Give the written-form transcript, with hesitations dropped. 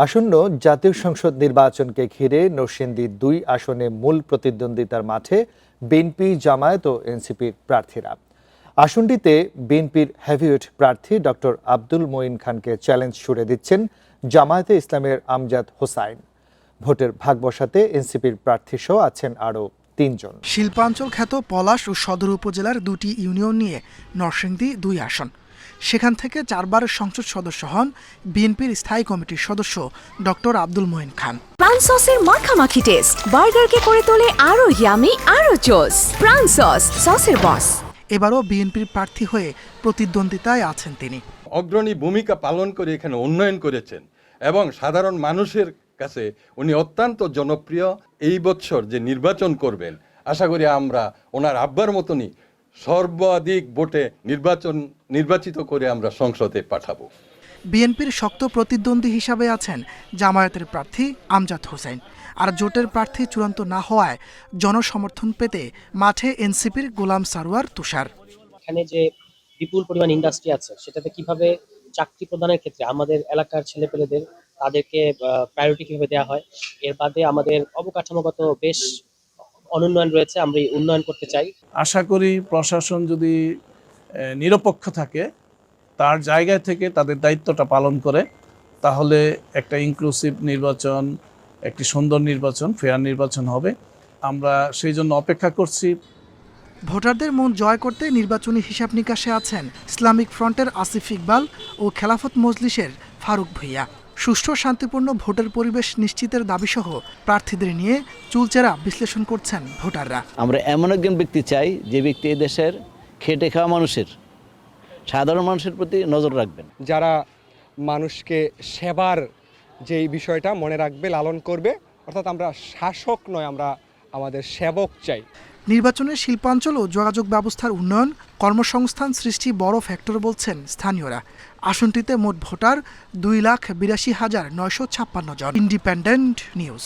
আসন্ন জাতীয় সংসদ নির্বাচনকে ঘিরে নরসিংদী ২ আসনে মূল প্রতিদ্বন্দ্বিতার মাঠে বিএনপি, জামায়াত ও এনসিপির প্রার্থীরা। আসনটিতে বিএনপির হেভিওয়েট প্রার্থী ডক্টর আব্দুল মঈন খানকে চ্যালেঞ্জ ছুড়ে দিচ্ছেন জামায়াতে ইসলামের আমজাদ হোসাইন। ভোটের ভাগ বসাতে এনসিপির প্রার্থীসহ আছেন আরও ৩ জন। শিল্পাঞ্চল খ্যাত পলাশ ও সদর উপজেলার দুটি ইউনিয়ন নিয়ে নরসিংদী ২ আসন। সেখান থেকে ৪ বার সংসদ সদস্য হন বিএনপির স্থায়ী কমিটির সদস্য ডক্টর আব্দুল মঈন খান। প্রাণ সসের মাখামাখি টেস্ট বার্গারকে করে তোলে আরো ইয়ামি আরো জোস। প্রাণ সসের বস। এবারও বিএনপির প্রার্থী হয়ে প্রতিদ্বন্দ্বিতায় আছেন তিনি। অগ্রণী ভূমিকা পালন করে এখানে উন্নয়ন করেছেন এবং সাধারণ মানুষের কাছে উনি অত্যন্ত জনপ্রিয়। এই বছর যে নির্বাচন করবেন, আশা করি আমরা ওনার আব্বার মতনই সর্বাধিক ভোটে নির্বাচিত করে আমরা সংসদে পাঠাবো। বিএনপির শক্ত প্রতিদ্বন্দ্বী হিসাবে আছেন জামায়াতের প্রার্থী আমজাদ হোসেন। আর জোটের প্রার্থী চূড়ান্ত না হওয়ায় জনসমর্থন পেতে মাঠে এনসিপির গোলাম সারোয়ার তুষার। এখানে যে বিপুল পরিমাণ ইন্ডাস্ট্রি আছে, সেটাতে কিভাবে চাকরি প্রদানের ক্ষেত্রে আমাদের এলাকার ছেলেপেলেদের তাদেরকে প্রায়োরিটি কিভাবে দেওয়া হয়, এর বাদে আমাদের অবকাঠামোগত বেশ অনুন্নয়ন রয়েছে, আমরা এই উন্নয়ন করতে চাই। আশা করি প্রশাসন যদি নিরপেক্ষ থাকে, তার জায়গা থেকে তাদের দায়িত্বটা পালন করে, তাহলে একটা ইনক্লুসিভ নির্বাচন, একটি সুন্দর নির্বাচন, ফেয়ার নির্বাচন হবে। আমরা সেই জন্য অপেক্ষা করছি। ভোটারদের মন জয় করতে নির্বাচনী হিসাব নিকাশে আছেন ইসলামিক ফ্রন্টের আসিফ ইকবাল ও খেলাফত মজলিসের ফারুক ভূঁইয়া। সুষ্ঠু শান্তিপূর্ণ ভোটের পরিবেশ নিশ্চিতের দাবিসহ প্রার্থীদের নিয়ে চুলচেরা বিশ্লেষণ করছেন ভোটাররা। আমরা এমন একজন ব্যক্তি চাই, যে ব্যক্তি এদেশের খেটে খাওয়া মানুষের, সাধারণ মানুষের প্রতি নজর রাখবেন, যারা মানুষকে সেবার যেই বিষয়টা মনে রাখবে, লালন করবে। অর্থাৎ আমরা শাসক নয়, আমরা আমাদের সেবক চাই। নির্বাচনের শিল্পাঞ্চল ও যোগাযোগ ব্যবস্থার উন্নয়ন, কর্মসংস্থান সৃষ্টি বড় ফ্যাক্টর বলছেন স্থানীয়রা। আসনটিতে মোট ভোটার ২,৮২,৯৫৬ জন। Independent news.